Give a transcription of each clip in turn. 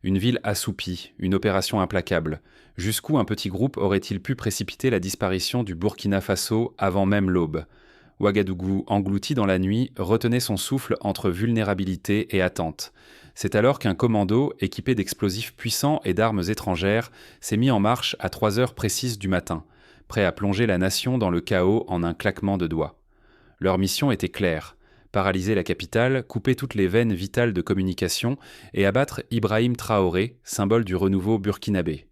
Une ville assoupie, une opération implacable. Jusqu'où un petit groupe aurait-il pu précipiter la disparition du Burkina Faso avant même l'aube? Ouagadougou, englouti dans la nuit, retenait son souffle entre vulnérabilité et attente. C'est alors qu'un commando, équipé d'explosifs puissants et d'armes étrangères, s'est mis en marche à 3 heures précises du matin, prêt à plonger la nation dans le chaos en un claquement de doigts. Leur mission était claire: paralyser la capitale, couper toutes les veines vitales de communication et abattre Ibrahim Traoré, symbole du renouveau burkinabé.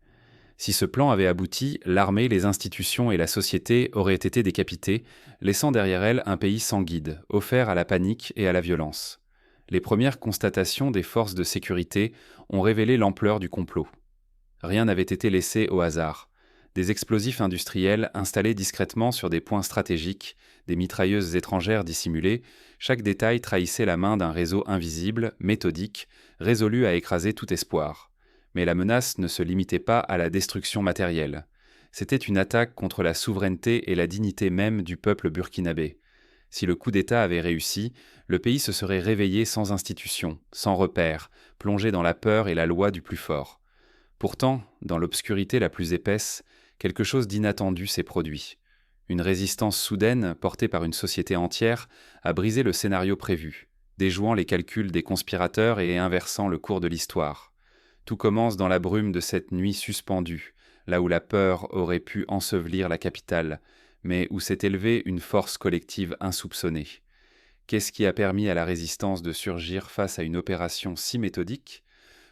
Si ce plan avait abouti, l'armée, les institutions et la société auraient été décapitées, laissant derrière elles un pays sans guide, offert à la panique et à la violence. Les premières constatations des forces de sécurité ont révélé l'ampleur du complot. Rien n'avait été laissé au hasard. Des explosifs industriels installés discrètement sur des points stratégiques, des mitrailleuses étrangères dissimulées, chaque détail trahissait la main d'un réseau invisible, méthodique, résolu à écraser tout espoir. Mais la menace ne se limitait pas à la destruction matérielle. C'était une attaque contre la souveraineté et la dignité même du peuple burkinabé. Si le coup d'État avait réussi, le pays se serait réveillé sans institutions, sans repères, plongé dans la peur et la loi du plus fort. Pourtant, dans l'obscurité la plus épaisse, quelque chose d'inattendu s'est produit. Une résistance soudaine, portée par une société entière, a brisé le scénario prévu, déjouant les calculs des conspirateurs et inversant le cours de l'histoire. Tout commence dans la brume de cette nuit suspendue, là où la peur aurait pu ensevelir la capitale, mais où s'est élevée une force collective insoupçonnée. Qu'est-ce qui a permis à la résistance de surgir face à une opération si méthodique?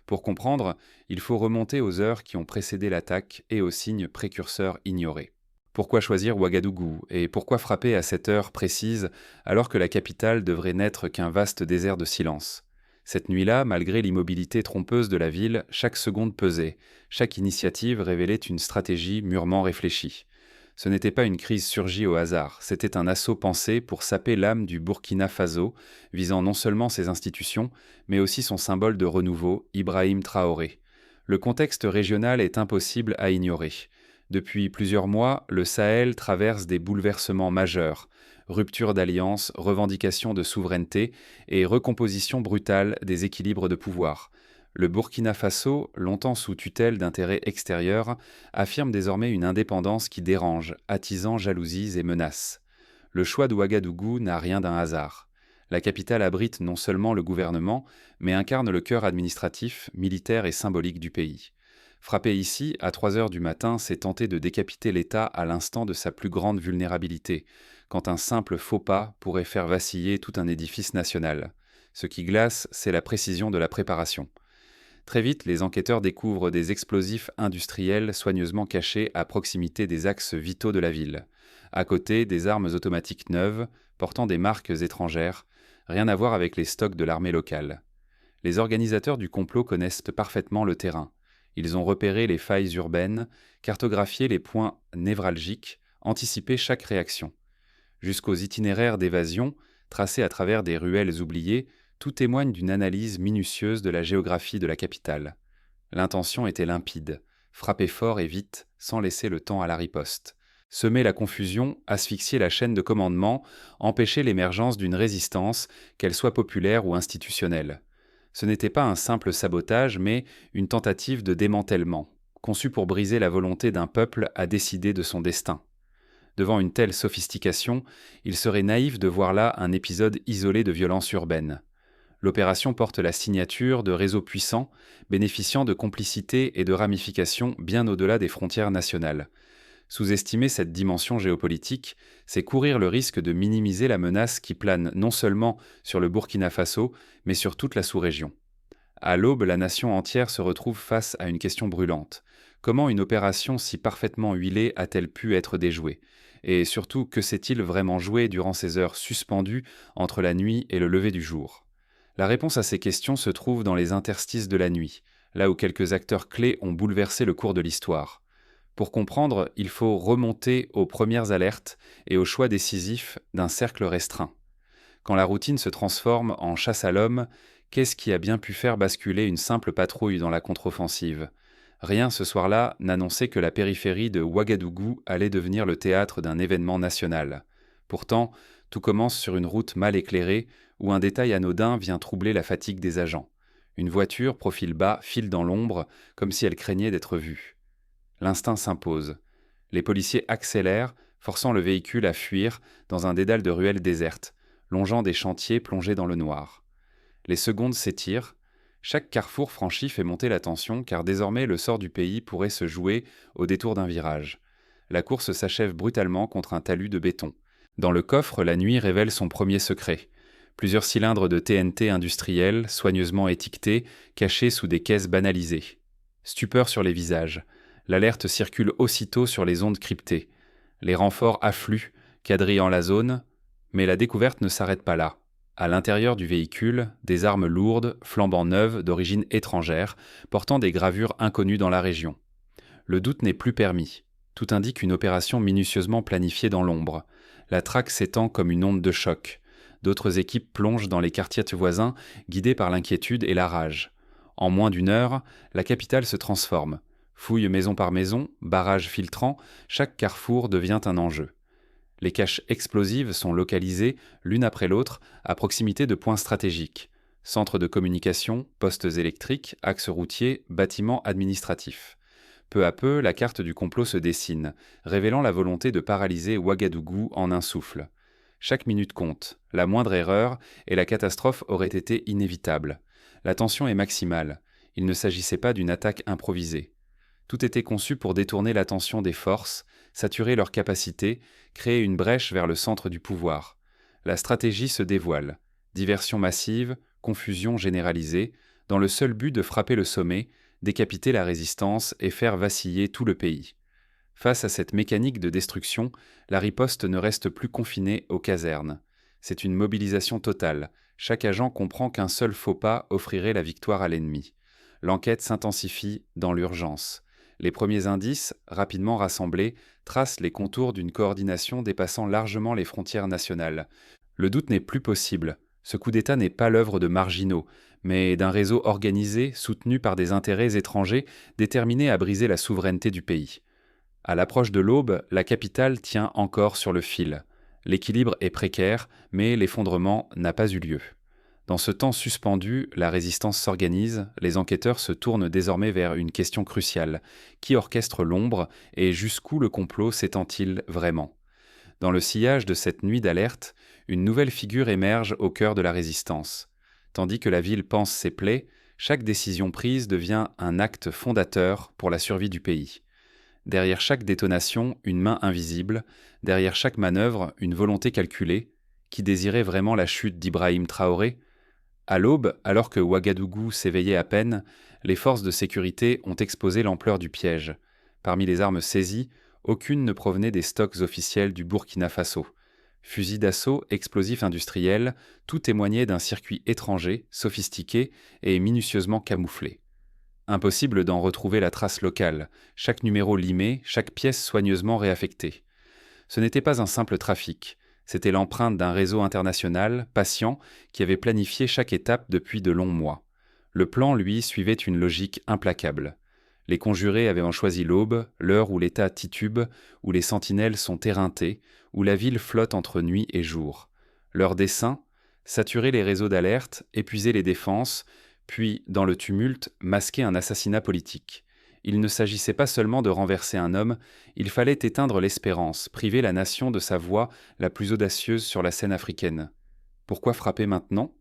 Pour comprendre, il faut remonter aux heures qui ont précédé l'attaque et aux signes précurseurs ignorés. Pourquoi choisir Ouagadougou et pourquoi frapper à cette heure précise alors que la capitale devrait n'être qu'un vaste désert de silence? Cette nuit-là, malgré l'immobilité trompeuse de la ville, chaque seconde pesait, chaque initiative révélait une stratégie mûrement réfléchie. Ce n'était pas une crise surgie au hasard, c'était un assaut pensé pour saper l'âme du Burkina Faso, visant non seulement ses institutions, mais aussi son symbole de renouveau, Ibrahim Traoré. Le contexte régional est impossible à ignorer. Depuis plusieurs mois, le Sahel traverse des bouleversements majeurs: rupture d'alliances, revendication de souveraineté et recomposition brutale des équilibres de pouvoir. Le Burkina Faso, longtemps sous tutelle d'intérêts extérieurs, affirme désormais une indépendance qui dérange, attisant jalousies et menaces. Le choix d'Ouagadougou n'a rien d'un hasard. La capitale abrite non seulement le gouvernement, mais incarne le cœur administratif, militaire et symbolique du pays. Frapper ici, à 3 heures du matin, c'est tenter de décapiter l'État à l'instant de sa plus grande vulnérabilité, quand un simple faux pas pourrait faire vaciller tout un édifice national. Ce qui glace, c'est la précision de la préparation. Très vite, les enquêteurs découvrent des explosifs industriels soigneusement cachés à proximité des axes vitaux de la ville. À côté, des armes automatiques neuves, portant des marques étrangères, rien à voir avec les stocks de l'armée locale. Les organisateurs du complot connaissent parfaitement le terrain. Ils ont repéré les failles urbaines, cartographié les points névralgiques, anticipé chaque réaction. Jusqu'aux itinéraires d'évasion, tracés à travers des ruelles oubliées, tout témoigne d'une analyse minutieuse de la géographie de la capitale. L'intention était limpide: frapper fort et vite, sans laisser le temps à la riposte. Semer la confusion, asphyxier la chaîne de commandement, empêcher l'émergence d'une résistance, qu'elle soit populaire ou institutionnelle. Ce n'était pas un simple sabotage, mais une tentative de démantèlement, conçue pour briser la volonté d'un peuple à décider de son destin. Devant une telle sophistication, il serait naïf de voir là un épisode isolé de violence urbaine. L'opération porte la signature de réseaux puissants, bénéficiant de complicité et de ramifications bien au-delà des frontières nationales. Sous-estimer cette dimension géopolitique, c'est courir le risque de minimiser la menace qui plane non seulement sur le Burkina Faso, mais sur toute la sous-région. À l'aube, la nation entière se retrouve face à une question brûlante. Comment une opération si parfaitement huilée a-t-elle pu être déjouée? Et surtout, que s'est-il vraiment joué durant ces heures suspendues entre la nuit et le lever du jour? La réponse à ces questions se trouve dans les interstices de la nuit, là où quelques acteurs clés ont bouleversé le cours de l'histoire. Pour comprendre, il faut remonter aux premières alertes et au choix décisif d'un cercle restreint. Quand la routine se transforme en chasse à l'homme, qu'est-ce qui a bien pu faire basculer une simple patrouille dans la contre-offensive? Rien ce soir-là n'annonçait que la périphérie de Ouagadougou allait devenir le théâtre d'un événement national. Pourtant, tout commence sur une route mal éclairée où un détail anodin vient troubler la fatigue des agents. Une voiture, profil bas, file dans l'ombre, comme si elle craignait d'être vue. L'instinct s'impose. Les policiers accélèrent, forçant le véhicule à fuir dans un dédale de ruelles désertes, longeant des chantiers plongés dans le noir. Les secondes s'étirent. Chaque carrefour franchi fait monter la tension, car désormais le sort du pays pourrait se jouer au détour d'un virage. La course s'achève brutalement contre un talus de béton. Dans le coffre, la nuit révèle son premier secret. Plusieurs cylindres de TNT industriels, soigneusement étiquetés, cachés sous des caisses banalisées. Stupeur sur les visages. L'alerte circule aussitôt sur les ondes cryptées. Les renforts affluent, quadrillant la zone, mais la découverte ne s'arrête pas là. À l'intérieur du véhicule, des armes lourdes, flambant neuves, d'origine étrangère, portant des gravures inconnues dans la région. Le doute n'est plus permis. Tout indique une opération minutieusement planifiée dans l'ombre. La traque s'étend comme une onde de choc. D'autres équipes plongent dans les quartiers voisins, guidées par l'inquiétude et la rage. En moins d'une heure, la capitale se transforme. Fouille maison par maison, barrages filtrants, chaque carrefour devient un enjeu. Les caches explosives sont localisées, l'une après l'autre, à proximité de points stratégiques. Centres de communication, postes électriques, axes routiers, bâtiments administratifs. Peu à peu, la carte du complot se dessine, révélant la volonté de paralyser Ouagadougou en un souffle. Chaque minute compte, la moindre erreur, et la catastrophe aurait été inévitable. La tension est maximale. Il ne s'agissait pas d'une attaque improvisée. Tout était conçu pour détourner l'attention des forces, saturer leurs capacités, créer une brèche vers le centre du pouvoir. La stratégie se dévoile. Diversion massive, confusion généralisée, dans le seul but de frapper le sommet, décapiter la résistance et faire vaciller tout le pays. Face à cette mécanique de destruction, la riposte ne reste plus confinée aux casernes. C'est une mobilisation totale. Chaque agent comprend qu'un seul faux pas offrirait la victoire à l'ennemi. L'enquête s'intensifie dans l'urgence. Les premiers indices, rapidement rassemblés, tracent les contours d'une coordination dépassant largement les frontières nationales. Le doute n'est plus possible. Ce coup d'État n'est pas l'œuvre de marginaux, mais d'un réseau organisé, soutenu par des intérêts étrangers, déterminés à briser la souveraineté du pays. À l'approche de l'aube, la capitale tient encore sur le fil. L'équilibre est précaire, mais l'effondrement n'a pas eu lieu. Dans ce temps suspendu, la résistance s'organise, les enquêteurs se tournent désormais vers une question cruciale. Qui orchestre l'ombre et jusqu'où le complot s'étend-il vraiment ? Dans le sillage de cette nuit d'alerte, une nouvelle figure émerge au cœur de la résistance. Tandis que la ville panse ses plaies, chaque décision prise devient un acte fondateur pour la survie du pays. Derrière chaque détonation, une main invisible, derrière chaque manœuvre, une volonté calculée. Qui désirait vraiment la chute d'Ibrahim Traoré ? À l'aube, alors que Ouagadougou s'éveillait à peine, les forces de sécurité ont exposé l'ampleur du piège. Parmi les armes saisies, aucune ne provenait des stocks officiels du Burkina Faso. Fusils d'assaut, explosifs industriels, tout témoignait d'un circuit étranger, sophistiqué et minutieusement camouflé. Impossible d'en retrouver la trace locale, chaque numéro limé, chaque pièce soigneusement réaffectée. Ce n'était pas un simple trafic, c'était l'empreinte d'un réseau international, patient, qui avait planifié chaque étape depuis de longs mois. Le plan, lui, suivait une logique implacable. Les conjurés avaient choisi l'aube, l'heure où l'État titube, où les sentinelles sont éreintées, où la ville flotte entre nuit et jour. Leur dessein, saturer les réseaux d'alerte, épuiser les défenses, puis, dans le tumulte, masquer un assassinat politique. Il ne s'agissait pas seulement de renverser un homme, il fallait éteindre l'espérance, priver la nation de sa voix la plus audacieuse sur la scène africaine. Pourquoi frapper maintenant ?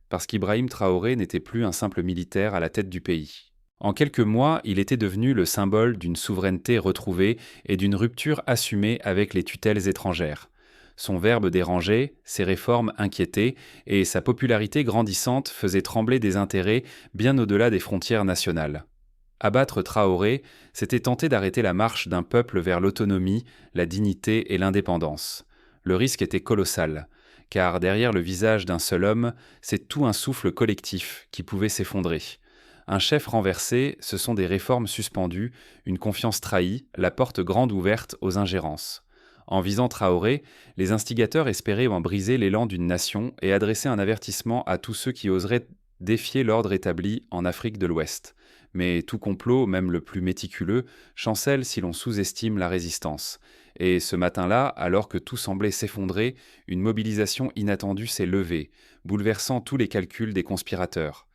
Parce qu'Ibrahim Traoré n'était plus un simple militaire à la tête du pays. En quelques mois, il était devenu le symbole d'une souveraineté retrouvée et d'une rupture assumée avec les tutelles étrangères. Son verbe dérangeait, ses réformes inquiétaient, et sa popularité grandissante faisait trembler des intérêts bien au-delà des frontières nationales. Abattre Traoré, c'était tenter d'arrêter la marche d'un peuple vers l'autonomie, la dignité et l'indépendance. Le risque était colossal, car derrière le visage d'un seul homme, c'est tout un souffle collectif qui pouvait s'effondrer. Un chef renversé, ce sont des réformes suspendues, une confiance trahie, la porte grande ouverte aux ingérences. En visant Traoré, les instigateurs espéraient en briser l'élan d'une nation et adresser un avertissement à tous ceux qui oseraient défier l'ordre établi en Afrique de l'Ouest. Mais tout complot, même le plus méticuleux, chancelle si l'on sous-estime la résistance. Et ce matin-là, alors que tout semblait s'effondrer, une mobilisation inattendue s'est levée, bouleversant tous les calculs des conspirateurs.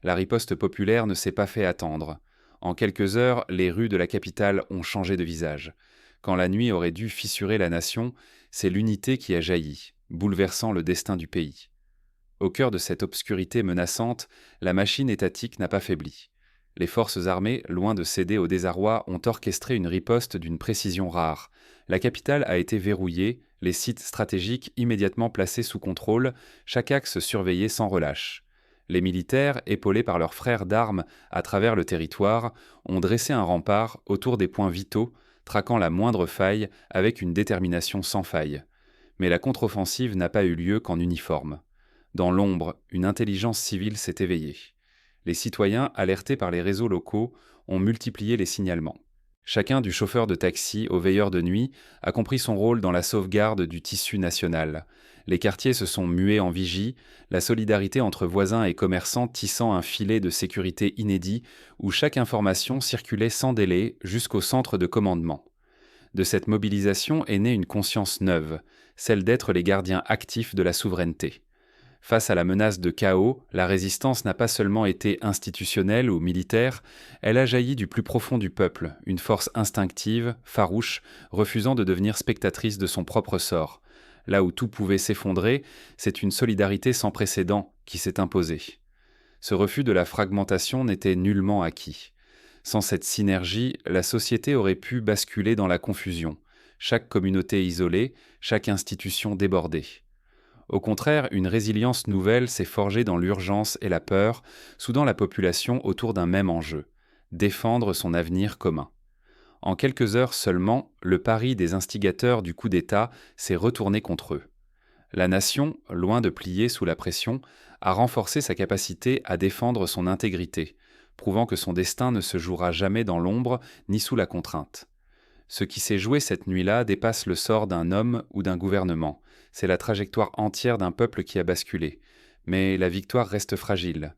La riposte populaire ne s'est pas fait attendre. En quelques heures, les rues de la capitale ont changé de visage. Quand la nuit aurait dû fissurer la nation, c'est l'unité qui a jailli, bouleversant le destin du pays. Au cœur de cette obscurité menaçante, la machine étatique n'a pas faibli. Les forces armées, loin de céder au désarroi, ont orchestré une riposte d'une précision rare. La capitale a été verrouillée, les sites stratégiques immédiatement placés sous contrôle, chaque axe surveillé sans relâche. Les militaires, épaulés par leurs frères d'armes à travers le territoire, ont dressé un rempart autour des points vitaux, traquant la moindre faille avec une détermination sans faille. Mais la contre-offensive n'a pas eu lieu qu'en uniforme. Dans l'ombre, une intelligence civile s'est éveillée. Les citoyens, alertés par les réseaux locaux, ont multiplié les signalements. Chacun du chauffeur de taxi au veilleur de nuit a compris son rôle dans la sauvegarde du tissu national. Les quartiers se sont mués en vigie, la solidarité entre voisins et commerçants tissant un filet de sécurité inédit où chaque information circulait sans délai jusqu'au centre de commandement. De cette mobilisation est née une conscience neuve, celle d'être les gardiens actifs de la souveraineté. Face à la menace de chaos, la résistance n'a pas seulement été institutionnelle ou militaire, elle a jailli du plus profond du peuple, une force instinctive, farouche, refusant de devenir spectatrice de son propre sort. Là où tout pouvait s'effondrer, c'est une solidarité sans précédent qui s'est imposée. Ce refus de la fragmentation n'était nullement acquis. Sans cette synergie, la société aurait pu basculer dans la confusion, chaque communauté isolée, chaque institution débordée. Au contraire, une résilience nouvelle s'est forgée dans l'urgence et la peur, soudant la population autour d'un même enjeu, défendre son avenir commun. En quelques heures seulement, le pari des instigateurs du coup d'État s'est retourné contre eux. La nation, loin de plier sous la pression, a renforcé sa capacité à défendre son intégrité, prouvant que son destin ne se jouera jamais dans l'ombre ni sous la contrainte. Ce qui s'est joué cette nuit-là dépasse le sort d'un homme ou d'un gouvernement. C'est la trajectoire entière d'un peuple qui a basculé. Mais la victoire reste fragile.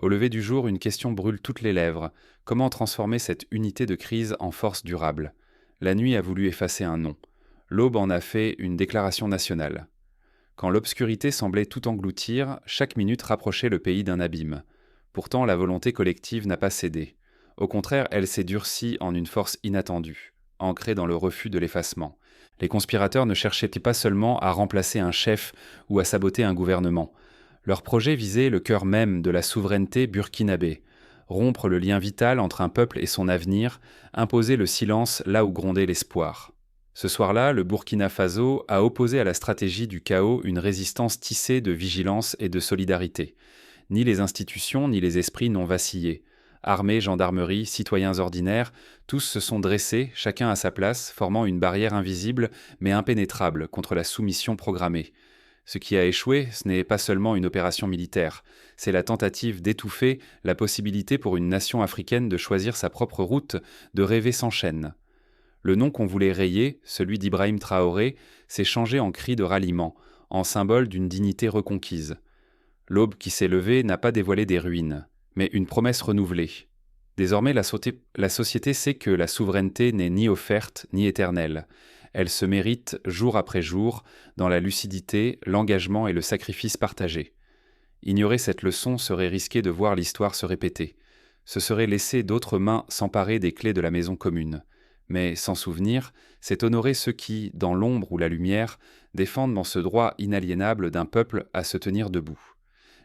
Au lever du jour, une question brûle toutes les lèvres. Comment transformer cette unité de crise en force durable ? La nuit a voulu effacer un nom. L'aube en a fait une déclaration nationale. Quand l'obscurité semblait tout engloutir, chaque minute rapprochait le pays d'un abîme. Pourtant, la volonté collective n'a pas cédé. Au contraire, elle s'est durcie en une force inattendue, ancrée dans le refus de l'effacement. Les conspirateurs ne cherchaient pas seulement à remplacer un chef ou à saboter un gouvernement. Leur projet visait le cœur même de la souveraineté burkinabé, rompre le lien vital entre un peuple et son avenir, imposer le silence là où grondait l'espoir. Ce soir-là, le Burkina Faso a opposé à la stratégie du chaos une résistance tissée de vigilance et de solidarité. Ni les institutions ni les esprits n'ont vacillé. Armée, gendarmerie, citoyens ordinaires, tous se sont dressés, chacun à sa place, formant une barrière invisible mais impénétrable contre la soumission programmée. Ce qui a échoué, ce n'est pas seulement une opération militaire, c'est la tentative d'étouffer la possibilité pour une nation africaine de choisir sa propre route, de rêver sans chaîne. Le nom qu'on voulait rayer, celui d'Ibrahim Traoré, s'est changé en cri de ralliement, en symbole d'une dignité reconquise. L'aube qui s'est levée n'a pas dévoilé des ruines, mais une promesse renouvelée. Désormais, la société sait que la souveraineté n'est ni offerte ni éternelle. Elle se mérite jour après jour dans la lucidité, l'engagement et le sacrifice partagés. Ignorer cette leçon serait risquer de voir l'histoire se répéter. Ce serait laisser d'autres mains s'emparer des clés de la maison commune. Mais s'en souvenir, c'est honorer ceux qui, dans l'ombre ou la lumière, défendent dans ce droit inaliénable d'un peuple à se tenir debout.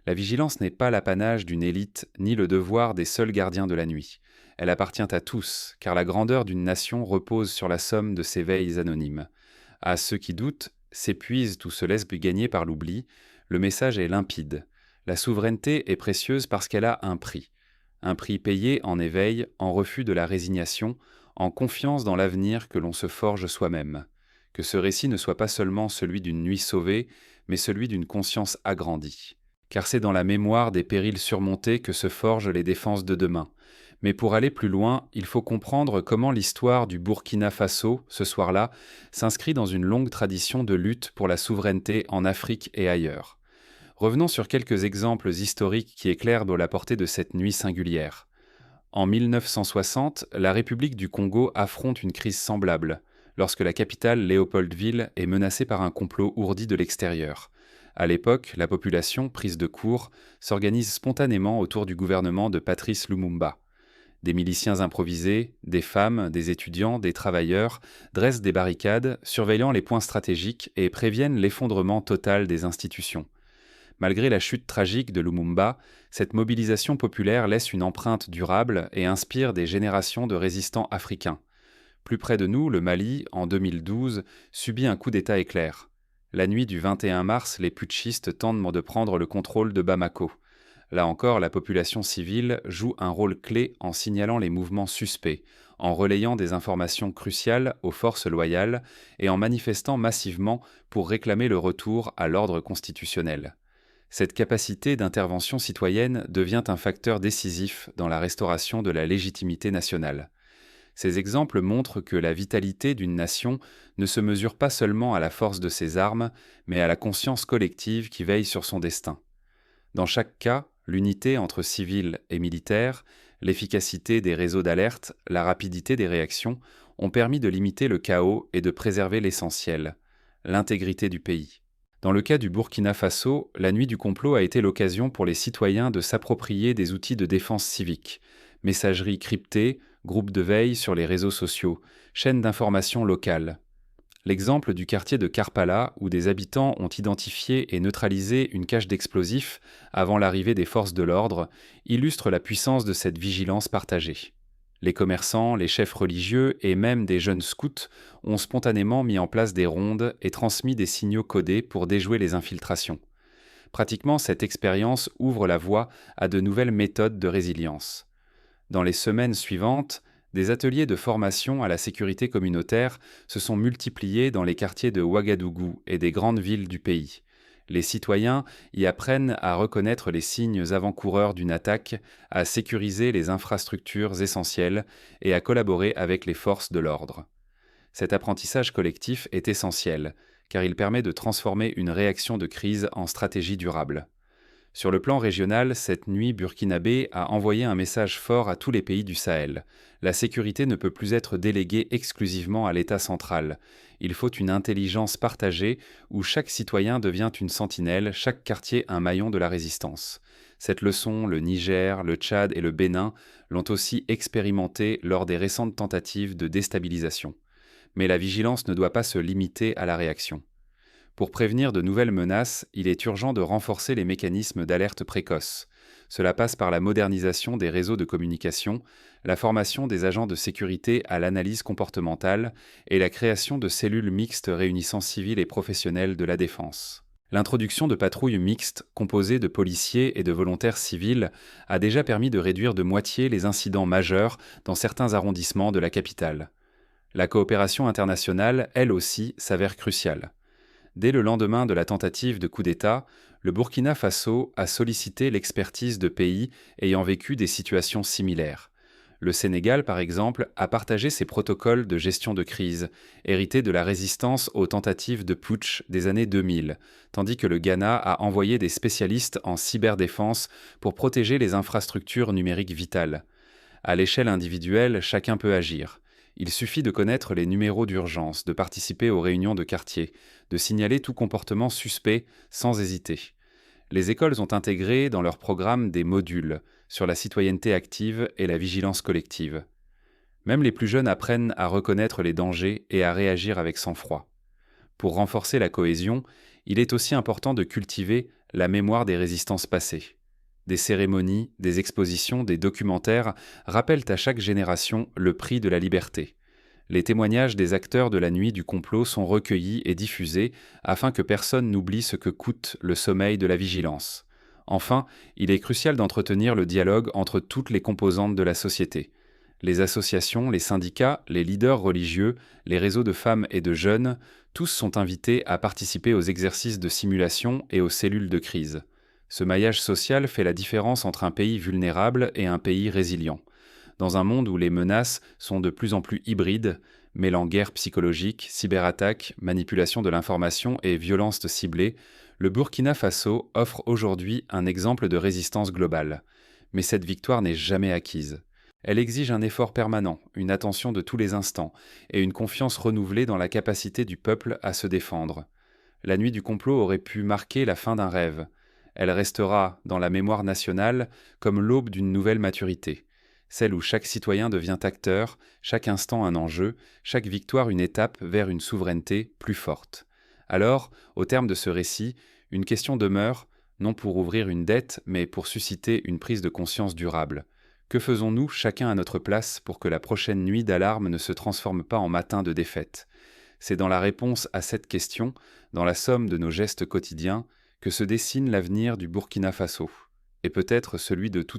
La vigilance n'est pas l'apanage d'une élite, ni le devoir des seuls gardiens de la nuit. Elle appartient à tous, car la grandeur d'une nation repose sur la somme de ses veilles anonymes. À ceux qui doutent, s'épuisent ou se laissent gagner par l'oubli, le message est limpide. La souveraineté est précieuse parce qu'elle a un prix. Un prix payé en éveil, en refus de la résignation, en confiance dans l'avenir que l'on se forge soi-même. Que ce récit ne soit pas seulement celui d'une nuit sauvée, mais celui d'une conscience agrandie. Car c'est dans la mémoire des périls surmontés que se forgent les défenses de demain. Mais pour aller plus loin, il faut comprendre comment l'histoire du Burkina Faso, ce soir-là, s'inscrit dans une longue tradition de lutte pour la souveraineté en Afrique et ailleurs. Revenons sur quelques exemples historiques qui éclairent la portée de cette nuit singulière. En 1960, la République du Congo affronte une crise semblable, lorsque la capitale Léopoldville est menacée par un complot ourdi de l'extérieur. À l'époque, la population, prise de court, s'organise spontanément autour du gouvernement de Patrice Lumumba. Des miliciens improvisés, des femmes, des étudiants, des travailleurs dressent des barricades, surveillant les points stratégiques et préviennent l'effondrement total des institutions. Malgré la chute tragique de Lumumba, cette mobilisation populaire laisse une empreinte durable et inspire des générations de résistants africains. Plus près de nous, le Mali, en 2012, subit un coup d'État éclair. La nuit du 21 mars, les putschistes tentent de prendre le contrôle de Bamako. Là encore, la population civile joue un rôle clé en signalant les mouvements suspects, en relayant des informations cruciales aux forces loyales et en manifestant massivement pour réclamer le retour à l'ordre constitutionnel. Cette capacité d'intervention citoyenne devient un facteur décisif dans la restauration de la légitimité nationale. Ces exemples montrent que la vitalité d'une nation ne se mesure pas seulement à la force de ses armes, mais à la conscience collective qui veille sur son destin. Dans chaque cas, l'unité entre civils et militaires, l'efficacité des réseaux d'alerte, la rapidité des réactions ont permis de limiter le chaos et de préserver l'essentiel, l'intégrité du pays. Dans le cas du Burkina Faso, la nuit du complot a été l'occasion pour les citoyens de s'approprier des outils de défense civique, messagerie cryptée, groupes de veille sur les réseaux sociaux, chaînes d'information locales. L'exemple du quartier de Karpala, où des habitants ont identifié et neutralisé une cache d'explosifs avant l'arrivée des forces de l'ordre, illustre la puissance de cette vigilance partagée. Les commerçants, les chefs religieux et même des jeunes scouts ont spontanément mis en place des rondes et transmis des signaux codés pour déjouer les infiltrations. Pratiquement, cette expérience ouvre la voie à de nouvelles méthodes de résilience. Dans les semaines suivantes, des ateliers de formation à la sécurité communautaire se sont multipliés dans les quartiers de Ouagadougou et des grandes villes du pays. Les citoyens y apprennent à reconnaître les signes avant-coureurs d'une attaque, à sécuriser les infrastructures essentielles et à collaborer avec les forces de l'ordre. Cet apprentissage collectif est essentiel, car il permet de transformer une réaction de crise en stratégie durable. Sur le plan régional, cette nuit burkinabé a envoyé un message fort à tous les pays du Sahel. La sécurité ne peut plus être déléguée exclusivement à l'État central. Il faut une intelligence partagée où chaque citoyen devient une sentinelle, chaque quartier un maillon de la résistance. Cette leçon, le Niger, le Tchad et le Bénin l'ont aussi expérimentée lors des récentes tentatives de déstabilisation. Mais la vigilance ne doit pas se limiter à la réaction. Pour prévenir de nouvelles menaces, il est urgent de renforcer les mécanismes d'alerte précoce. Cela passe par la modernisation des réseaux de communication, la formation des agents de sécurité à l'analyse comportementale et la création de cellules mixtes réunissant civils et professionnels de la défense. L'introduction de patrouilles mixtes composées de policiers et de volontaires civils a déjà permis de réduire de moitié les incidents majeurs dans certains arrondissements de la capitale. La coopération internationale, elle aussi, s'avère cruciale. Dès le lendemain de la tentative de coup d'État, le Burkina Faso a sollicité l'expertise de pays ayant vécu des situations similaires. Le Sénégal, par exemple, a partagé ses protocoles de gestion de crise, hérités de la résistance aux tentatives de putsch des années 2000, tandis que le Ghana a envoyé des spécialistes en cyberdéfense pour protéger les infrastructures numériques vitales. À l'échelle individuelle, chacun peut agir. Il suffit de connaître les numéros d'urgence, de participer aux réunions de quartier, de signaler tout comportement suspect sans hésiter. Les écoles ont intégré dans leur programme des modules sur la citoyenneté active et la vigilance collective. Même les plus jeunes apprennent à reconnaître les dangers et à réagir avec sang-froid. Pour renforcer la cohésion, il est aussi important de cultiver la mémoire des résistances passées. Des cérémonies, des expositions, des documentaires rappellent à chaque génération le prix de la liberté. Les témoignages des acteurs de la nuit du complot sont recueillis et diffusés afin que personne n'oublie ce que coûte le sommeil de la vigilance. Enfin, il est crucial d'entretenir le dialogue entre toutes les composantes de la société. Les associations, les syndicats, les leaders religieux, les réseaux de femmes et de jeunes, tous sont invités à participer aux exercices de simulation et aux cellules de crise. Ce maillage social fait la différence entre un pays vulnérable et un pays résilient. Dans un monde où les menaces sont de plus en plus hybrides, mêlant guerre psychologique, cyberattaques, manipulation de l'information et violence ciblée, le Burkina Faso offre aujourd'hui un exemple de résistance globale. Mais cette victoire n'est jamais acquise. Elle exige un effort permanent, une attention de tous les instants et une confiance renouvelée dans la capacité du peuple à se défendre. La nuit du complot aurait pu marquer la fin d'un rêve. Elle restera dans la mémoire nationale comme l'aube d'une nouvelle maturité, celle où chaque citoyen devient acteur, chaque instant un enjeu, chaque victoire une étape vers une souveraineté plus forte. Alors, au terme de ce récit, une question demeure, non pour ouvrir une dette, mais pour susciter une prise de conscience durable. Que faisons-nous chacun à notre place pour que la prochaine nuit d'alarme ne se transforme pas en matin de défaite ? C'est dans la réponse à cette question, dans la somme de nos gestes quotidiens, que se dessine l'avenir du Burkina Faso, et peut-être celui de toute